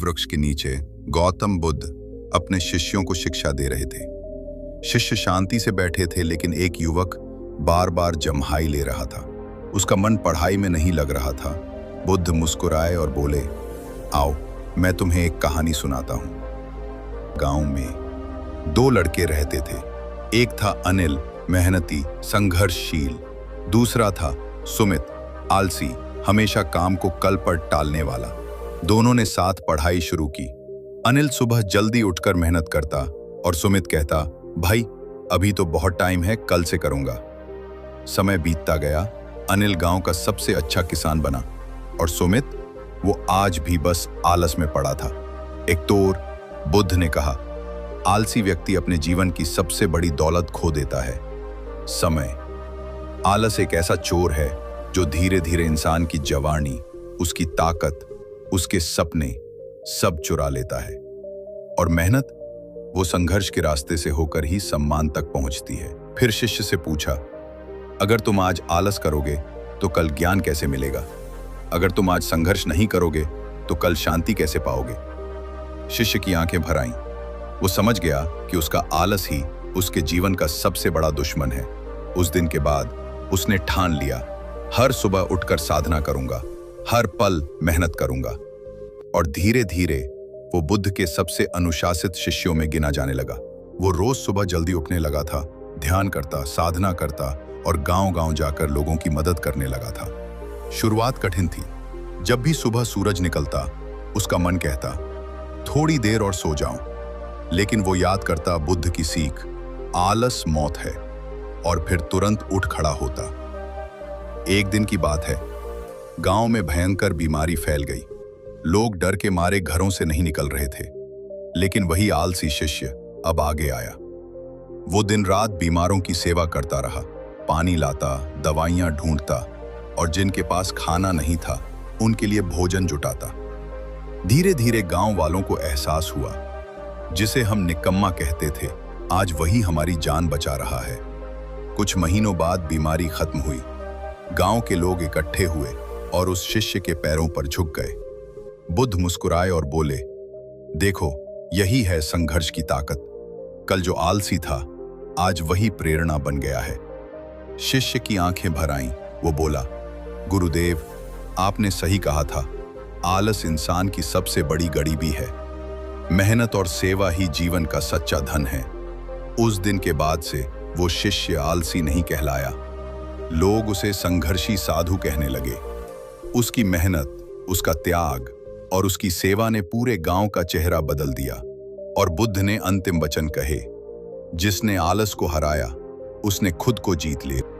वृक्ष के नीचे गौतम बुद्ध अपने शिष्यों को शिक्षा दे रहे थे। शिष्य शांति से बैठे थे, लेकिन एक युवक बार बार जम्हाई ले रहा था। उसका मन पढ़ाई में नहीं लग रहा था। बुद्ध मुस्कुराए और बोले, आओ मैं तुम्हें एक कहानी सुनाता हूं। गांव में दो लड़के रहते थे। एक था अनिल, मेहनती, संघर्षशील। दूसरा था सुमित, आलसी, हमेशा काम को कल पर टालने वाला। दोनों ने साथ पढ़ाई शुरू की। अनिल सुबह जल्दी उठकर मेहनत करता और सुमित कहता, भाई अभी तो बहुत टाइम है, कल से करूंगा। समय बीतता गया। अनिल गांव का सबसे अच्छा किसान बना और सुमित, वो आज भी बस आलस में पड़ा था। एक तोर बुद्ध ने कहा, आलसी व्यक्ति अपने जीवन की सबसे बड़ी दौलत खो देता है, समय। आलस एक ऐसा चोर है जो धीरे धीरे इंसान की जवानी, उसकी ताकत, उसके सपने सब चुरा लेता है। और मेहनत, वो संघर्ष के रास्ते से होकर ही सम्मान तक पहुंचती है। फिर शिष्य से पूछा, अगर तुम आज आलस करोगे तो कल ज्ञान कैसे मिलेगा? अगर तुम आज संघर्ष नहीं करोगे तो कल शांति कैसे पाओगे? शिष्य की आंखें भर आईं। वो समझ गया कि उसका आलस ही उसके जीवन का सबसे बड़ा दुश्मन है। उस दिन के बाद उसने ठान लिया, हर सुबह उठकर साधना करूंगा, हर पल मेहनत करूंगा। और धीरे धीरे वो बुद्ध के सबसे अनुशासित शिष्यों में गिना जाने लगा। वो रोज सुबह जल्दी उठने लगा था, ध्यान करता, साधना करता और गांव-गांव जाकर लोगों की मदद करने लगा था। शुरुआत कठिन थी। जब भी सुबह सूरज निकलता, उसका मन कहता, थोड़ी देर और सो जाऊं। लेकिन वो याद करता बुद्ध की सीख, आलस मौत है, और फिर तुरंत उठ खड़ा होता। एक दिन की बात है, गांव में भयंकर बीमारी फैल गई। लोग डर के मारे घरों से नहीं निकल रहे थे। लेकिन वही आलसी शिष्य अब आगे आया। वो दिन रात बीमारों की सेवा करता रहा, पानी लाता, दवाइयां ढूंढता और जिनके पास खाना नहीं था उनके लिए भोजन जुटाता। धीरे धीरे गांव वालों को एहसास हुआ, जिसे हम निकम्मा कहते थे, आज वही हमारी जान बचा रहा है। कुछ महीनों बाद बीमारी खत्म हुई। गांव के लोग इकट्ठे हुए और उस शिष्य के पैरों पर झुक गए। बुद्ध मुस्कुराए और बोले, देखो यही है संघर्ष की ताकत। कल जो आलसी था, आज वही प्रेरणा बन गया है। शिष्य की आंखें भर आईं। वो बोला, गुरुदेव आपने सही कहा था, आलस इंसान की सबसे बड़ी गरीबी है। मेहनत और सेवा ही जीवन का सच्चा धन है। उस दिन के बाद से वो शिष्य आलसी नहीं कहलाया। लोग उसे संघर्षी साधु कहने लगे। उसकी मेहनत, उसका त्याग और उसकी सेवा ने पूरे गांव का चेहरा बदल दिया। और बुद्ध ने अंतिम वचन कहे, जिसने आलस को हराया उसने खुद को जीत लिया।